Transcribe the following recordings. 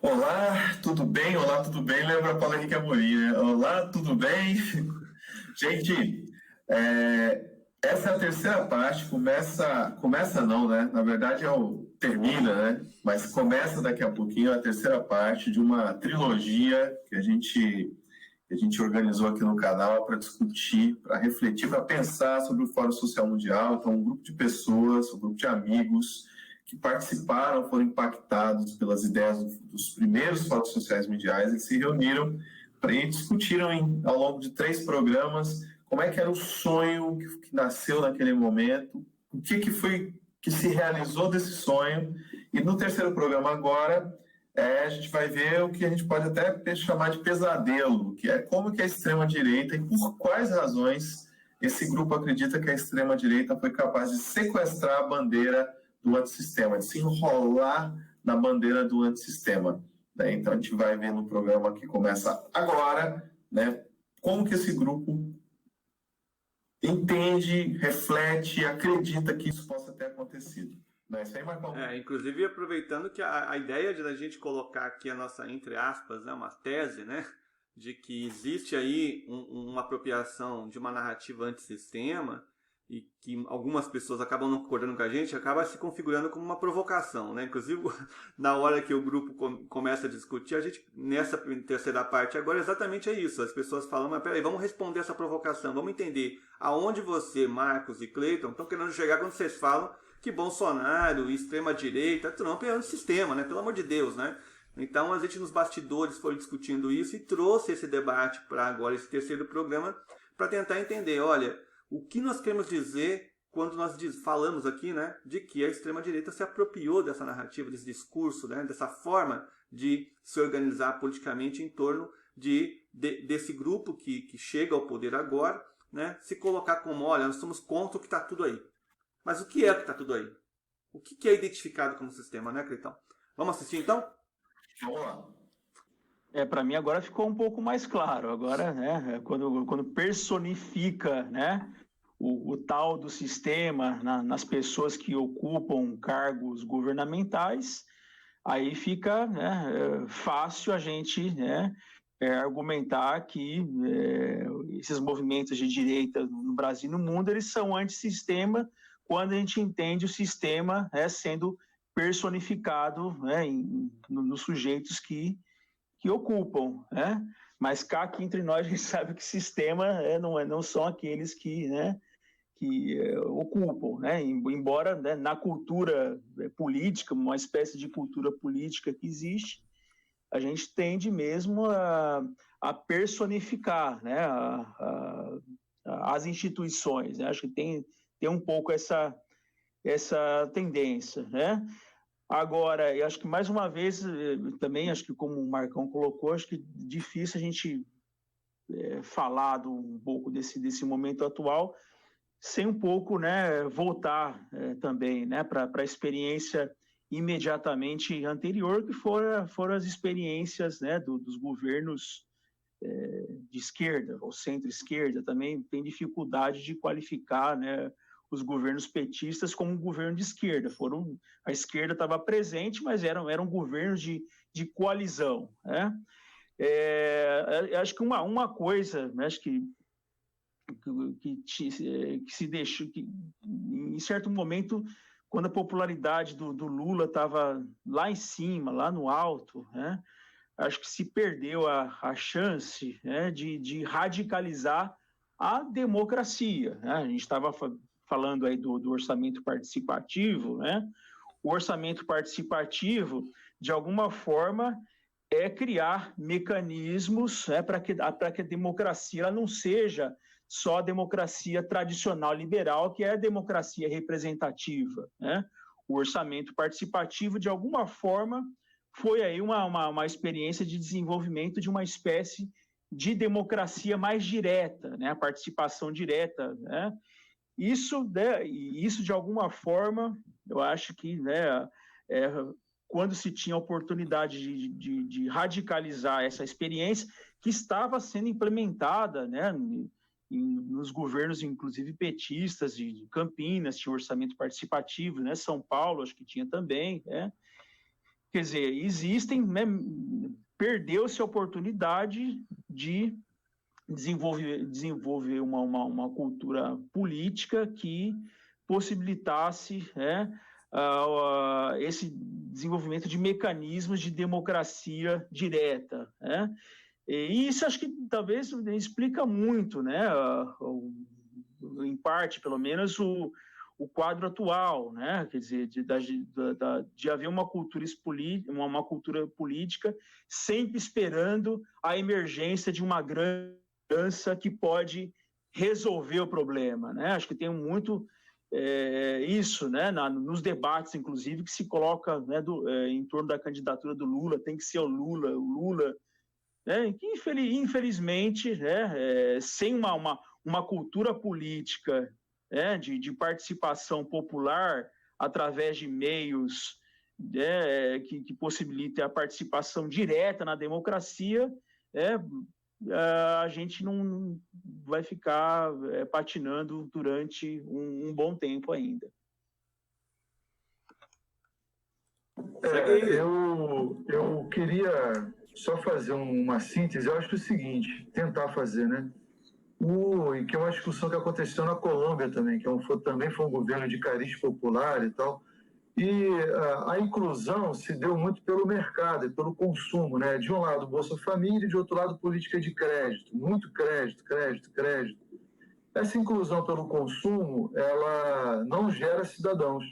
Olá, tudo bem? Olá, tudo bem? Lembra Paulo Henrique Amorim, né? Olá, tudo bem? Gente, essa é a terceira parte, começa não, né? Na verdade termina, né? Mas começa daqui a pouquinho a terceira parte de uma trilogia que a gente organizou aqui no canal para discutir, para refletir, para pensar sobre o Fórum Social Mundial. Então, um grupo de pessoas, um grupo de amigos que participaram, foram impactados pelas ideias dos primeiros fóruns sociais mundiais e se reuniram e discutiram ao longo de 3 programas como é que era o sonho que nasceu naquele momento, o que foi que se realizou desse sonho. E no terceiro programa agora, a gente vai ver o que a gente pode até chamar de pesadelo, que é como que a extrema-direita e por quais razões esse grupo acredita que a extrema-direita foi capaz de sequestrar a bandeira do antissistema, de se enrolar na bandeira do antissistema. Né? Então a gente vai ver no programa que começa agora, né, como que esse grupo entende, reflete, acredita que isso possa ter acontecido. Isso aí, Marcão. Inclusive, aproveitando que a ideia de a gente colocar aqui a nossa, entre aspas, né, uma tese, né, de que existe aí uma apropriação de uma narrativa antissistema e que algumas pessoas acabam não concordando com a gente, acaba se configurando como uma provocação, né? Inclusive, na hora que o grupo começa a discutir, a gente, nessa terceira parte agora, exatamente é isso. As pessoas falam, mas peraí, vamos responder essa provocação, vamos entender aonde você, Marcos e Cleiton, estão querendo chegar quando vocês falam que Bolsonaro, extrema-direita, Trump é antissistema, né? Pelo amor de Deus, né? Então, a gente nos bastidores foi discutindo isso e trouxe esse debate para agora, esse terceiro programa, para tentar entender, olha, o que nós queremos dizer quando nós falamos aqui, né, de que a extrema-direita se apropriou dessa narrativa, desse discurso, né, dessa forma de se organizar politicamente em torno desse grupo que chega ao poder agora, né, se colocar como, olha, nós somos contra o que está tudo aí. Mas o que é o que está tudo aí? O que é identificado como sistema, né, Cleitão? Vamos assistir, então? Vamos lá. Para mim agora ficou um pouco mais claro. Agora, né, quando personifica, né, o tal do sistema nas pessoas que ocupam cargos governamentais, aí fica, né, fácil a gente, né, argumentar que esses movimentos de direita no Brasil e no mundo, eles são antissistema quando a gente entende o sistema sendo personificado, né, nos sujeitos que ocupam, né? Mas cá aqui entre nós a gente sabe que sistema não são aqueles que, né, que ocupam, né? Embora, né, na cultura política, uma espécie de cultura política que existe, a gente tende mesmo a personificar, né, as instituições, né? Acho que tem um pouco essa tendência, né? Agora, eu acho que mais uma vez, também, acho que como o Marcão colocou, acho que é difícil a gente falar um pouco desse momento atual, sem um pouco, né, voltar também, né, para a experiência imediatamente anterior, que foram as experiências, né, dos governos de esquerda, ou centro-esquerda, também tem dificuldade de qualificar, né, os governos petistas como um governo de esquerda. A esquerda estava presente, mas eram governos de coalizão, né? Acho que uma coisa, né, acho que se deixou, que em certo momento, quando a popularidade do Lula estava lá em cima, lá no alto, né, acho que se perdeu a chance, né, de radicalizar a democracia, né? A gente estava falando aí do orçamento participativo, né? O orçamento participativo, de alguma forma, é criar mecanismos, né, para que a democracia ela não seja só a democracia tradicional liberal, que é a democracia representativa, né? O orçamento participativo, de alguma forma, foi aí uma experiência de desenvolvimento de uma espécie de democracia mais direta, né? A participação direta, né? Isso, de alguma forma, eu acho que, né, quando se tinha a oportunidade de radicalizar essa experiência, que estava sendo implementada, né, nos governos, inclusive petistas, de Campinas, tinha orçamento participativo, né, São Paulo, acho que tinha também, né, quer dizer, existem, né, perdeu-se a oportunidade de desenvolver uma cultura política que possibilitasse, esse desenvolvimento de mecanismos de democracia direta, né? E isso acho que talvez explica muito, né, em parte, pelo menos, o quadro atual, né? Quer dizer, de haver uma cultura política sempre esperando a emergência de uma grande mudança que pode resolver o problema, né? Acho que tem muito isso, né? Nos debates, inclusive, que se coloca, né, em torno da candidatura do Lula, tem que ser o Lula, né? Que infelizmente, né, sem uma cultura política, né, de participação popular através de meios, né, que possibilitem a participação direta na democracia, a gente não vai ficar patinando durante um bom tempo ainda. Eu queria só fazer uma síntese. Eu acho que é o seguinte, tentar fazer, né? E que é uma discussão que aconteceu na Colômbia também, que também foi um governo de cariz popular e tal. E a inclusão se deu muito pelo mercado e pelo consumo, né? De um lado, Bolsa Família, e de outro lado, política de crédito. Muito crédito. Essa inclusão pelo consumo, ela não gera cidadãos,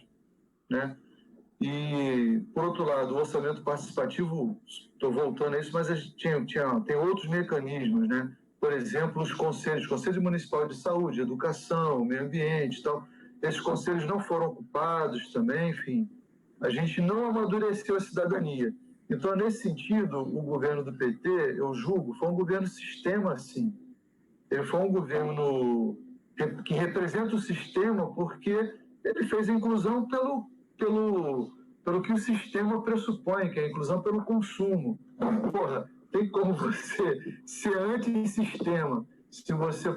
né? E, por outro lado, o orçamento participativo, estou voltando a isso, mas a gente tem outros mecanismos, né? Por exemplo, os conselhos, Conselho Municipal de Saúde, Educação, Meio Ambiente e tal. Esses conselhos não foram ocupados também, enfim. A gente não amadureceu a cidadania. Então, nesse sentido, o governo do PT, eu julgo, foi um governo sistema, sim. Ele foi um governo que representa o sistema porque ele fez a inclusão pelo que o sistema pressupõe, que é a inclusão pelo consumo. Porra, tem como você ser antissistema se você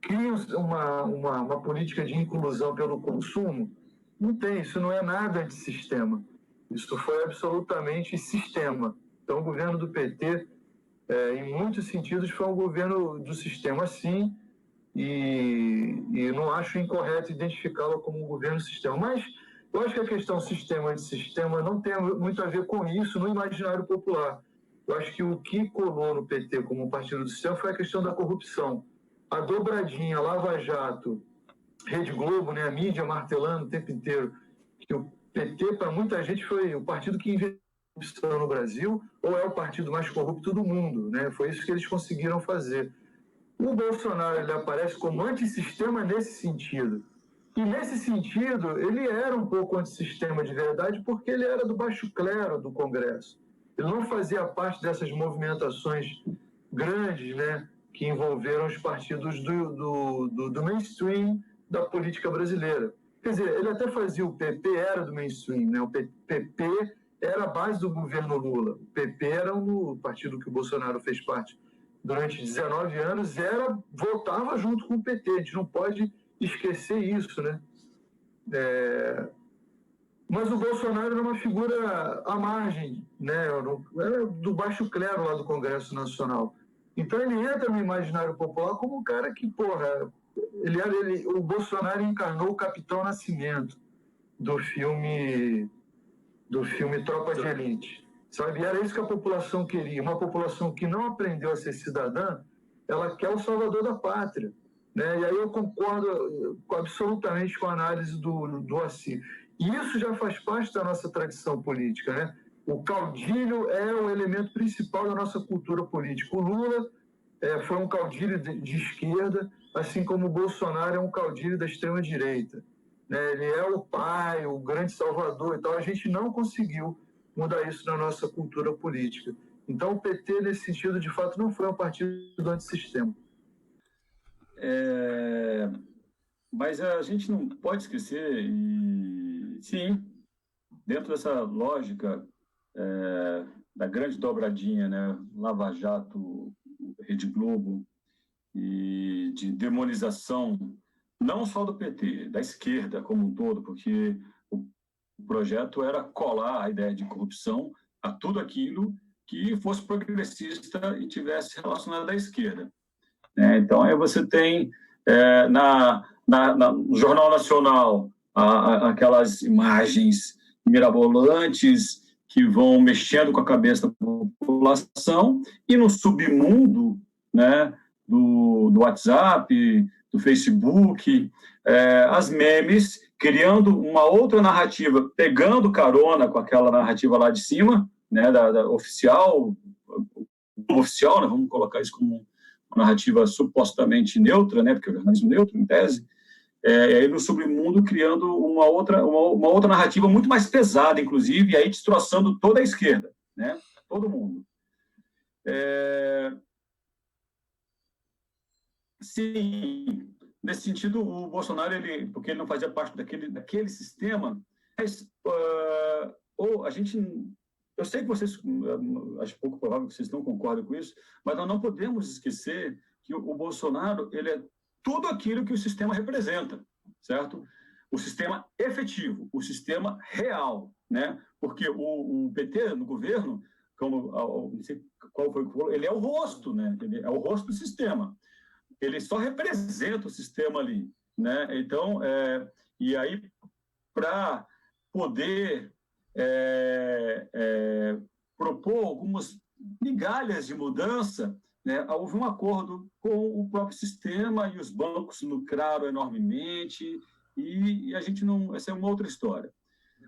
cria uma política de inclusão pelo consumo? Não tem, isso não é nada antissistema. Isso foi absolutamente sistema. Então, o governo do PT, em muitos sentidos, foi um governo do sistema, sim, e não acho incorreto identificá-lo como um governo sistema. Mas eu acho que a questão sistema-antissistema não tem muito a ver com isso no imaginário popular. Eu acho que o que colou no PT como um partido do sistema foi a questão da corrupção. A dobradinha Lava Jato, Rede Globo, né, a mídia martelando o tempo inteiro, que o PT, para muita gente, foi o partido que inventou a corrupção no Brasil, ou é o partido mais corrupto do mundo, né? Foi isso que eles conseguiram fazer. O Bolsonaro, ele aparece como antissistema nesse sentido. E nesse sentido, ele era um pouco antissistema de verdade, porque ele era do baixo clero do Congresso. Ele não fazia parte dessas movimentações grandes, né, que envolveram os partidos do mainstream da política brasileira. Quer dizer, ele até fazia, o PP era do mainstream, né? O PP era a base do governo Lula. O PP era o partido que o Bolsonaro fez parte durante 19 anos, votava junto com o PT. A gente não pode esquecer isso, né? Mas o Bolsonaro era uma figura à margem, né? Era do baixo clero lá do Congresso Nacional. Então ele entra no imaginário popular como um cara que, porra, o Bolsonaro encarnou o Capitão Nascimento do filme Tropa de Elite, sabe? E era isso que a população queria, uma população que não aprendeu a ser cidadã, ela quer o salvador da pátria, né? E aí eu concordo absolutamente com a análise do Assis. E isso já faz parte da nossa tradição política, né? O caudilho é o elemento principal da nossa cultura política. O Lula foi um caudilho de esquerda, assim como o Bolsonaro é um caudilho da extrema-direita, né? Ele é o pai, o grande salvador e tal. A gente não conseguiu mudar isso na nossa cultura política. Então, o PT, nesse sentido, de fato, não foi um partido antissistema. Mas a gente não pode esquecer, e sim, dentro dessa lógica da grande dobradinha, né, Lava Jato, Rede Globo, e de demonização, não só do PT, da esquerda como um todo, porque O projeto era colar a ideia de corrupção a tudo aquilo que fosse progressista e tivesse relacionado à esquerda. Então, aí você tem no Jornal Nacional aquelas imagens mirabolantes que vão mexendo com a cabeça da população, e no submundo, né, do WhatsApp, do Facebook, as memes, criando uma outra narrativa, pegando carona com aquela narrativa lá de cima, né, da oficial, né, vamos colocar isso como uma narrativa supostamente neutra, né, porque é o jornalismo neutro, em tese, e aí no submundo criando uma outra narrativa muito mais pesada, inclusive, e aí destroçando toda a esquerda, né, todo mundo. Sim, nesse sentido, o Bolsonaro, porque ele não fazia parte daquele sistema, mas a gente... Eu sei que vocês, acho pouco provável que vocês não concordem com isso, mas nós não podemos esquecer que o Bolsonaro, ele é tudo aquilo que o sistema representa, certo? O sistema efetivo, o sistema real, né? Porque o PT no governo, não sei qual foi, ele é o rosto, né? Ele é o rosto do sistema. Ele só representa o sistema ali, né? Então, e aí, para poder propor algumas migalhas de mudança, né, houve um acordo com o próprio sistema e os bancos lucraram enormemente e a gente não... Essa é uma outra história.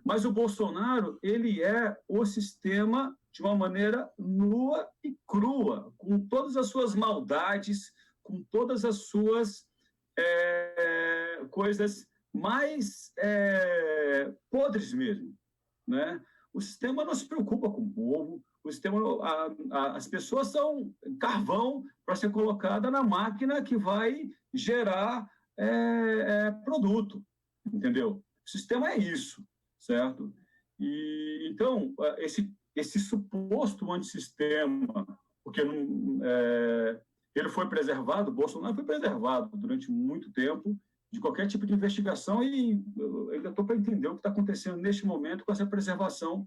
Mas o Bolsonaro, ele é o sistema de uma maneira nua e crua, com todas as suas maldades, com todas as suas coisas mais podres mesmo, né? O sistema não se preocupa com o povo, o sistema, as pessoas são carvão para ser colocada na máquina que vai gerar produto, entendeu? O sistema é isso, certo? E então esse suposto antissistema, porque ele foi preservado, Bolsonaro foi preservado durante muito tempo de qualquer tipo de investigação, e eu ainda estou para entender o que está acontecendo neste momento com essa preservação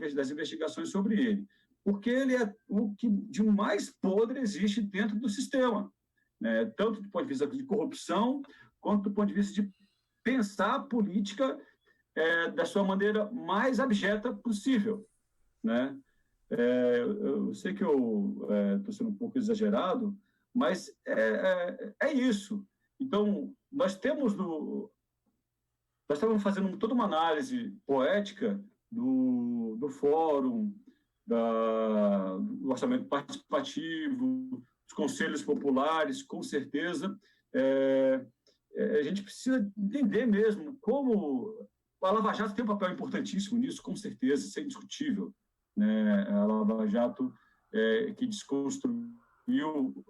das investigações sobre ele. Porque ele é o que de mais podre existe dentro do sistema, né? Tanto do ponto de vista de corrupção, quanto do ponto de vista de pensar a política da sua maneira mais abjeta possível, né? Eu sei que eu estou sendo um pouco exagerado, mas é isso. Então, nós estávamos fazendo toda uma análise poética do fórum, do orçamento participativo, dos conselhos populares, com certeza. A gente precisa entender mesmo como a Lava Jato tem um papel importantíssimo nisso, com certeza, isso é indiscutível, né? A Lava Jato que desconstruiu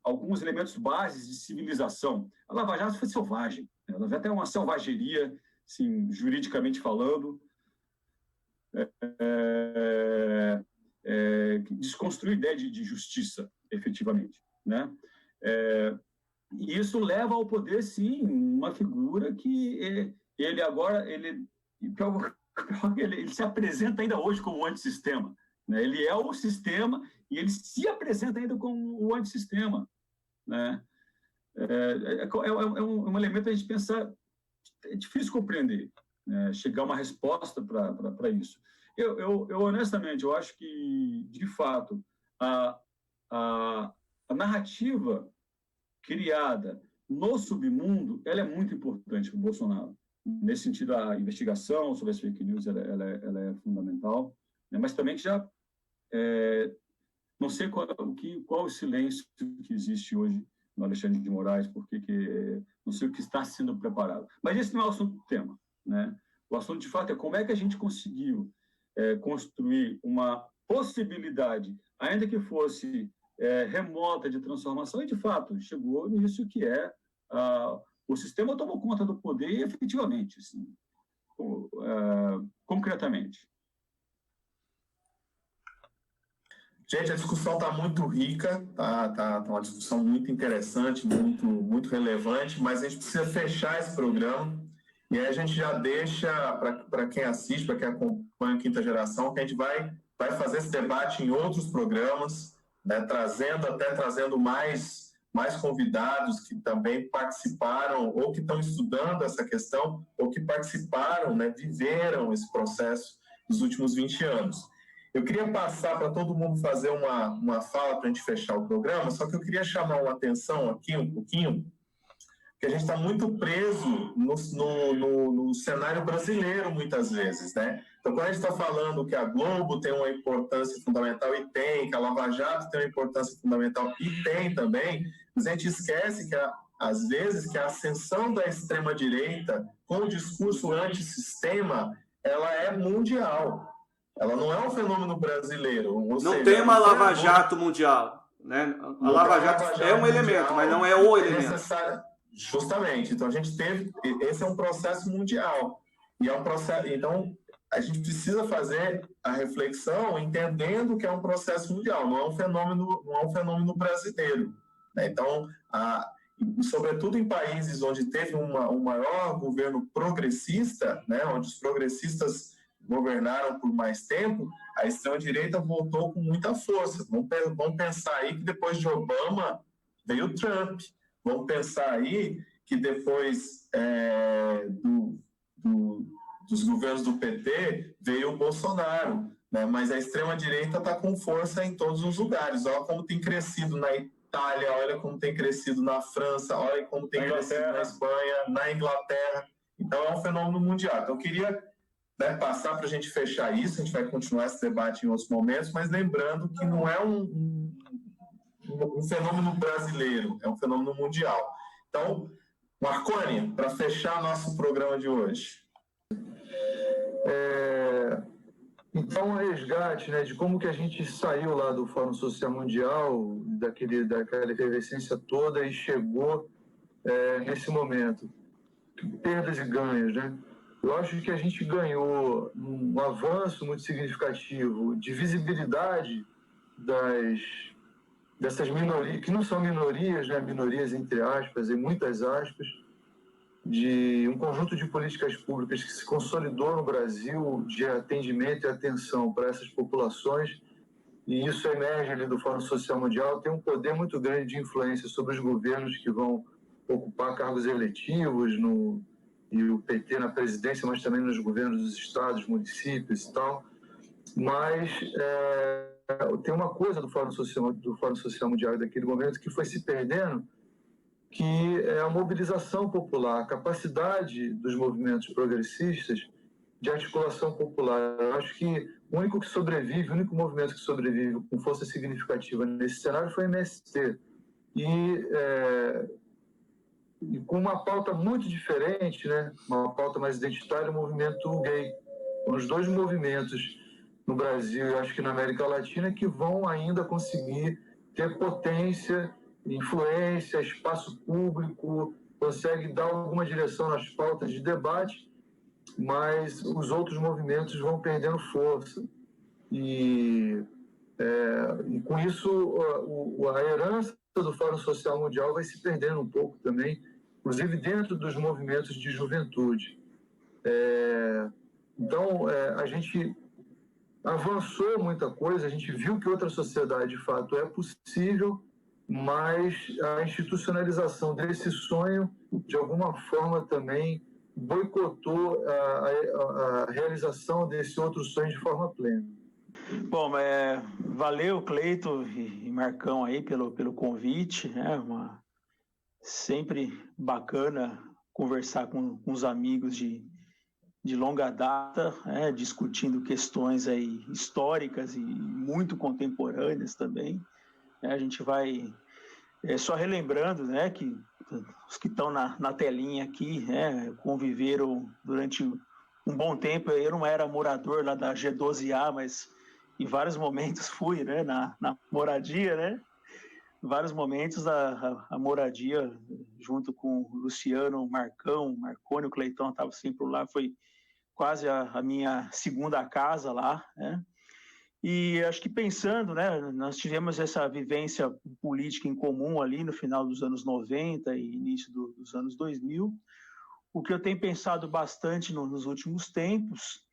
alguns elementos bases de civilização. A Lava Jato foi selvagem, né? Ela já tem uma selvageria, assim, juridicamente falando, que desconstruiu a ideia de justiça, efetivamente, né? E isso leva ao poder, sim, uma figura que ele agora, ele se apresenta ainda hoje como antissistema, né? Ele é o sistema e ele se apresenta ainda como o antissistema, né? Um elemento a gente pensar, é difícil compreender, né? Chegar a uma resposta para isso. Eu honestamente, eu acho que, de fato, a narrativa criada no submundo, ela é muito importante para o Bolsonaro. Nesse sentido, a investigação sobre as fake news ela é fundamental, né? Mas também que já não sei qual o silêncio que existe hoje no Alexandre de Moraes, porque não sei o que está sendo preparado. Mas esse não é o assunto do tema, né? O assunto, de fato, é como é que a gente conseguiu construir uma possibilidade, ainda que fosse remota, de transformação, e, de fato, chegou nisso que o sistema tomou conta do poder efetivamente, assim, concretamente. Gente, a discussão está muito rica, tá uma discussão muito interessante, muito relevante, mas a gente precisa fechar esse programa e aí a gente já deixa para quem assiste, para quem acompanha a Quinta Geração, que a gente vai fazer esse debate em outros programas, né, trazendo mais convidados que também participaram ou que estão estudando essa questão ou que participaram, né, viveram esse processo nos últimos 20 anos. Eu queria passar para todo mundo fazer uma fala para a gente fechar o programa, só que eu queria chamar uma atenção aqui um pouquinho, que a gente está muito preso no cenário brasileiro muitas vezes, né? Então, quando a gente está falando que a Globo tem uma importância fundamental e tem, que a Lava Jato tem uma importância fundamental e tem também, mas a gente esquece que, às vezes, que a ascensão da extrema-direita com o discurso antissistema, ela é mundial. Ela não é um fenômeno brasileiro. Não seja, tem uma Lava Jato mundial, né? A Lava Jato é um elemento, mas não é o elemento. Justamente. Então, a gente teve... Esse é um processo mundial. E é um processo... Então, a gente precisa fazer a reflexão entendendo que é um processo mundial, não é um fenômeno brasileiro. Né? Então, sobretudo em países onde teve um maior governo progressista, né? Onde os progressistas governaram por mais tempo, a extrema-direita voltou com muita força. Vamos pensar aí que depois de Obama veio Trump. Vamos pensar aí que depois dos governos do PT veio o Bolsonaro. Né? Mas a extrema-direita está com força em todos os lugares. Olha como tem crescido na Itália, olha como tem crescido na França, olha como tem crescido na Espanha, na Inglaterra. Então é um fenômeno mundial. Então eu queria... passar para a gente fechar isso, a gente vai continuar esse debate em outros momentos, mas lembrando que não é um fenômeno brasileiro, é um fenômeno mundial. Então, Marconi, para fechar nosso programa de hoje. Então, o resgate, né, de como que a gente saiu lá do Fórum Social Mundial, daquela efervescência toda e chegou nesse momento. Perdas e ganhos, né? Eu acho que a gente ganhou um avanço muito significativo de visibilidade dessas minorias, que não são minorias, né? Minorias entre aspas e muitas aspas, de um conjunto de políticas públicas que se consolidou no Brasil de atendimento e atenção para essas populações, e isso emerge ali do Fórum Social Mundial, tem um poder muito grande de influência sobre os governos que vão ocupar cargos eletivos e o PT na presidência, mas também nos governos dos estados, municípios e tal. Mas tem uma coisa do Fórum Social Mundial daquele momento que foi se perdendo, que é a mobilização popular, a capacidade dos movimentos progressistas de articulação popular. Eu acho que o único movimento que sobrevive com força significativa nesse cenário foi o MST. E com uma pauta muito diferente, né? Uma pauta mais identitária, o movimento gay. Os dois movimentos no Brasil e acho que na América Latina que vão ainda conseguir ter potência, influência, espaço público, consegue dar alguma direção nas pautas de debate, mas os outros movimentos vão perdendo força. E com isso, a herança do Fórum Social Mundial vai se perdendo um pouco também, inclusive dentro dos movimentos de juventude. Então, a gente avançou muita coisa, a gente viu que outra sociedade, de fato, é possível, mas a institucionalização desse sonho, de alguma forma, também boicotou a realização desse outro sonho de forma plena. Bom, valeu, Cleito e Marcão aí pelo convite, sempre bacana conversar com os amigos de longa data, discutindo questões aí históricas e muito contemporâneas também. A gente vai só relembrando, que os que estão na telinha aqui, conviveram durante um bom tempo. Eu não era morador lá da G12A, mas em vários momentos fui, na moradia, Em vários momentos a moradia, junto com o Luciano, o Marcão, o Marconi, o Cleitão estava sempre lá, foi quase a minha segunda casa lá, E acho que pensando, né, nós tivemos essa vivência política em comum ali no final dos anos 90 e início dos anos 2000. O que eu tenho pensado bastante nos últimos tempos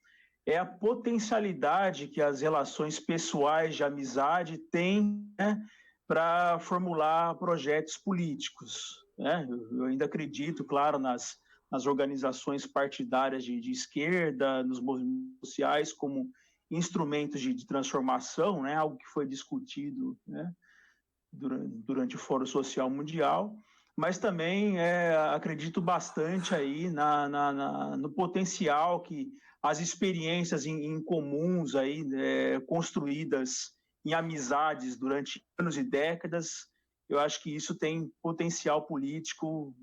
é a potencialidade que as relações pessoais de amizade têm, né, para formular projetos políticos, né? Eu ainda acredito, claro, nas organizações partidárias de esquerda, nos movimentos sociais como instrumentos de transformação, né? Algo que foi discutido, né, durante o Fórum Social Mundial, mas também acredito bastante aí no potencial que as experiências em comuns aí, construídas em amizades durante anos e décadas, eu acho que isso tem potencial político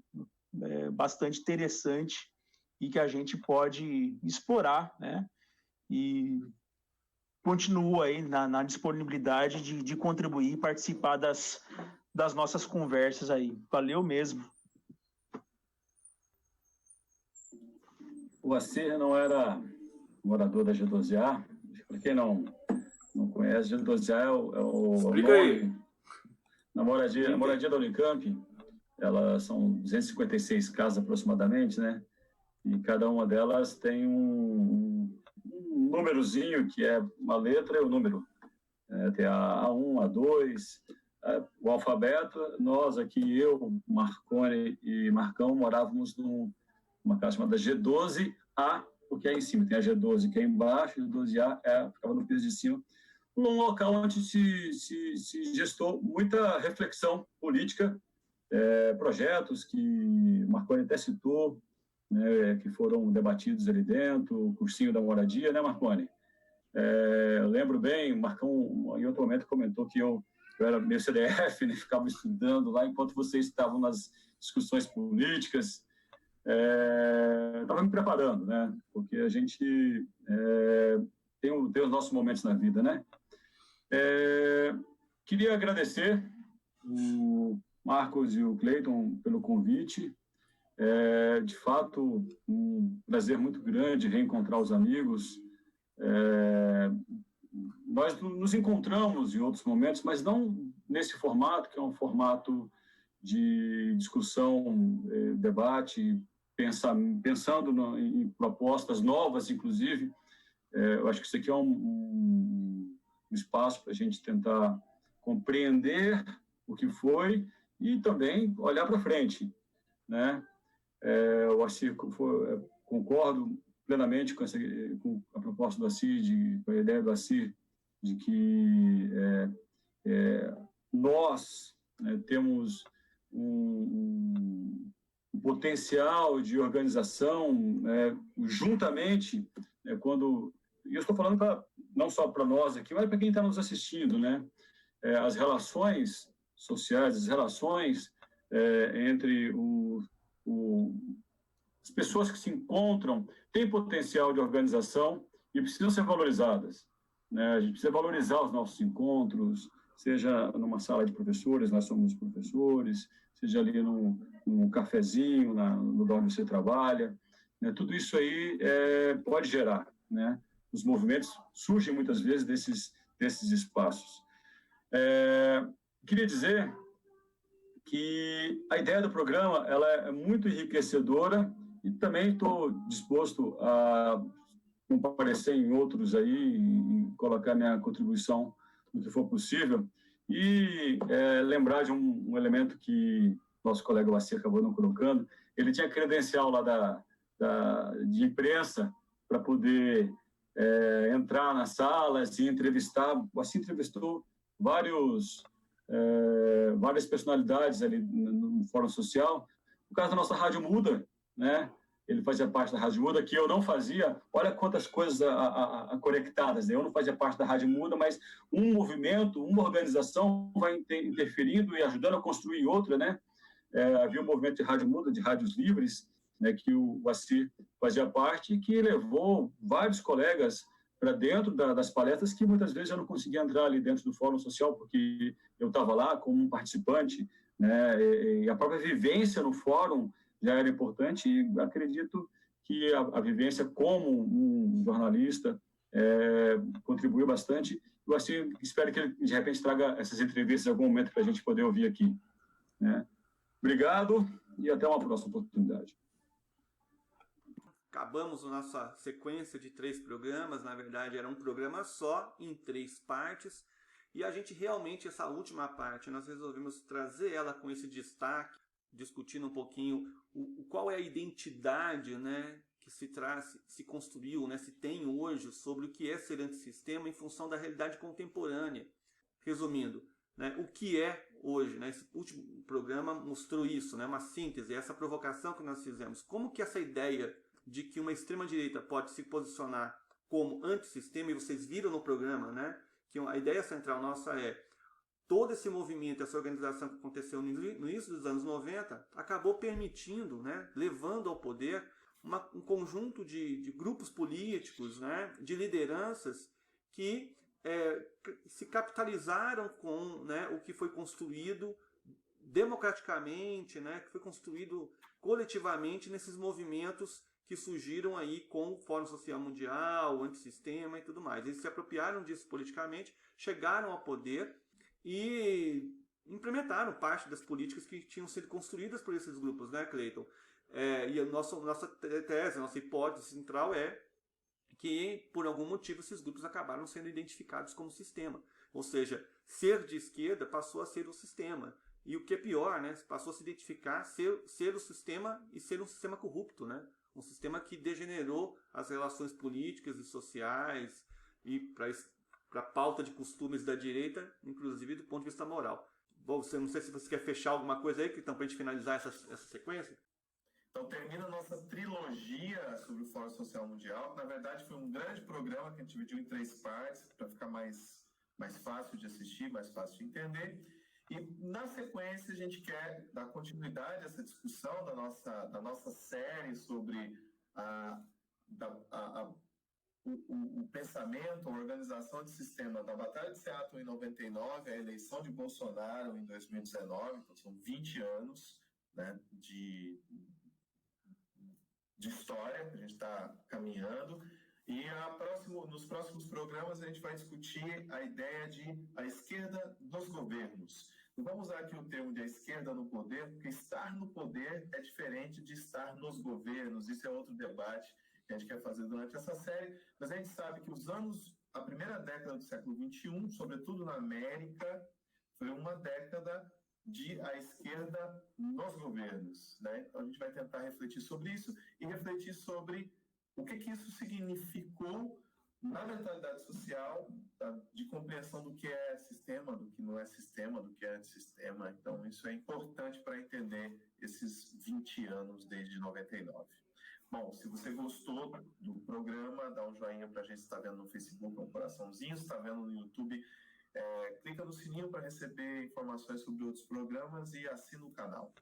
bastante interessante e que a gente pode explorar, né? E continuo aí na disponibilidade de contribuir e participar das nossas conversas aí. Valeu mesmo. O Assir não era morador da G12A. Para quem não conhece, G12A é o Explica aí. nome. Na moradia da Unicamp, elas são 256 casas aproximadamente, né? E cada uma delas tem um númerozinho, que é uma letra e o número. Tem a A1, A2, o alfabeto. Nós aqui, eu, Marconi e Marcão, morávamos numa casa chamada G12A, porque é em cima. Tem a G12 que é embaixo, e a G12A ficava no piso de cima. Num local onde se gestou muita reflexão política, projetos que Marconi até citou, né, que foram debatidos ali dentro, o cursinho da moradia, né, Marconi? Eu lembro bem, o Marcão, em outro momento, comentou que eu era meio CDF, né, ficava estudando lá enquanto vocês estavam nas discussões políticas. Estava me preparando, né, porque a gente tem os nossos momentos na vida, né? Queria agradecer o Marcos e o Cleiton pelo convite. De fato, um prazer muito grande reencontrar os amigos. Nós nos encontramos em outros momentos, mas não nesse formato, que é um formato de discussão, debate, pensando em propostas novas, inclusive. Eu acho que isso aqui é um espaço para a gente tentar compreender o que foi e também olhar para frente, né? O Assir, concordo plenamente com a proposta do Assir, com a ideia do Assir, de que nós, né, temos um potencial de organização, juntamente, quando... E eu estou falando não só para nós aqui, mas para quem está nos assistindo, né? As relações sociais, as relações entre as pessoas que se encontram têm potencial de organização e precisam ser valorizadas, né? A gente precisa valorizar os nossos encontros, seja numa sala de professores, nós somos professores, seja ali num cafezinho, no lugar onde você trabalha, né? Tudo isso aí pode gerar, né? Os movimentos surgem muitas vezes desses espaços. Queria dizer que a ideia do programa ela é muito enriquecedora e também estou disposto a comparecer em outros aí e colocar minha contribuição no que for possível e lembrar de um elemento que nosso colega Waci acabou não colocando. Ele tinha credencial lá de imprensa para poder entrar nas salas e entrevistar. O Waci entrevistou várias personalidades ali no Fórum Social. No caso da nossa Rádio Muda, né? Ele fazia parte da Rádio Muda, que eu não fazia. Olha quantas coisas conectadas, né? Eu não fazia parte da Rádio Muda, mas um movimento, uma organização vai interferindo e ajudando a construir outra, né? Havia um movimento de Rádio Muda, de rádios livres, né, que o Waci fazia parte e que levou vários colegas para dentro das palestras que muitas vezes eu não conseguia entrar ali dentro do Fórum Social porque eu estava lá como um participante, né? E a própria vivência no fórum já era importante e acredito que a vivência como um jornalista contribuiu bastante. Eu assim, espero que ele, de repente, traga essas entrevistas em algum momento para a gente poder ouvir aqui, né? Obrigado e até uma próxima oportunidade. Acabamos a nossa sequência de 3 programas, na verdade era um programa só, em 3 partes, e a gente realmente, essa última parte, nós resolvemos trazer ela com esse destaque, discutindo um pouquinho qual é a identidade, né, que se construiu, né, se tem hoje sobre o que é ser antissistema em função da realidade contemporânea. Resumindo, né, o que é hoje, né, esse último programa mostrou isso, né, uma síntese, essa provocação que nós fizemos. Como que essa ideia de que uma extrema-direita pode se posicionar como antissistema, e vocês viram no programa, né, que a ideia central nossa é todo esse movimento, essa organização que aconteceu no início dos anos 90, acabou permitindo, né, levando ao poder um conjunto de grupos políticos, né, de lideranças que se capitalizaram com, né, o que foi construído democraticamente, né, que foi construído coletivamente nesses movimentos que surgiram aí com o Fórum Social Mundial, o antissistema e tudo mais. Eles se apropriaram disso politicamente, chegaram ao poder e implementaram parte das políticas que tinham sido construídas por esses grupos, né, Cleiton? E a nossa tese, a nossa hipótese central é que, por algum motivo, esses grupos acabaram sendo identificados como sistema. Ou seja, ser de esquerda passou a ser o sistema. E o que é pior, né, passou a se identificar ser o sistema e ser um sistema corrupto, né? Um sistema que degenerou as relações políticas e sociais e para a pauta de costumes da direita, inclusive do ponto de vista moral. Bom, não sei se você quer fechar alguma coisa aí, então, para a gente finalizar essa sequência. Então termina a nossa trilogia sobre o Fórum Social Mundial. Na verdade, foi um grande programa que a gente dividiu em 3 partes, para ficar mais fácil de assistir, mais fácil de entender. E, na sequência, a gente quer dar continuidade a essa discussão da nossa série sobre o pensamento, a organização de sistema da Batalha de Seattle em 99, a eleição de Bolsonaro em 2019, então são 20 anos, né, de história que a gente está caminhando. E nos próximos programas a gente vai discutir a ideia de a esquerda nos governos. Não vamos usar aqui o termo de a esquerda no poder, porque estar no poder é diferente de estar nos governos. Isso é outro debate que a gente quer fazer durante essa série. Mas a gente sabe que a primeira década do século XXI, sobretudo na América, foi uma década de a esquerda nos governos, né? Então a gente vai tentar refletir sobre isso e refletir sobre o que isso significou na mentalidade social, de compreensão do que é sistema, do que não é sistema, do que é antissistema. Então isso é importante para entender esses 20 anos desde 99. Bom, se você gostou do programa, dá um joinha para a gente, está vendo no Facebook, um coraçãozinho, está vendo no YouTube, clica no sininho para receber informações sobre outros programas e assina o canal.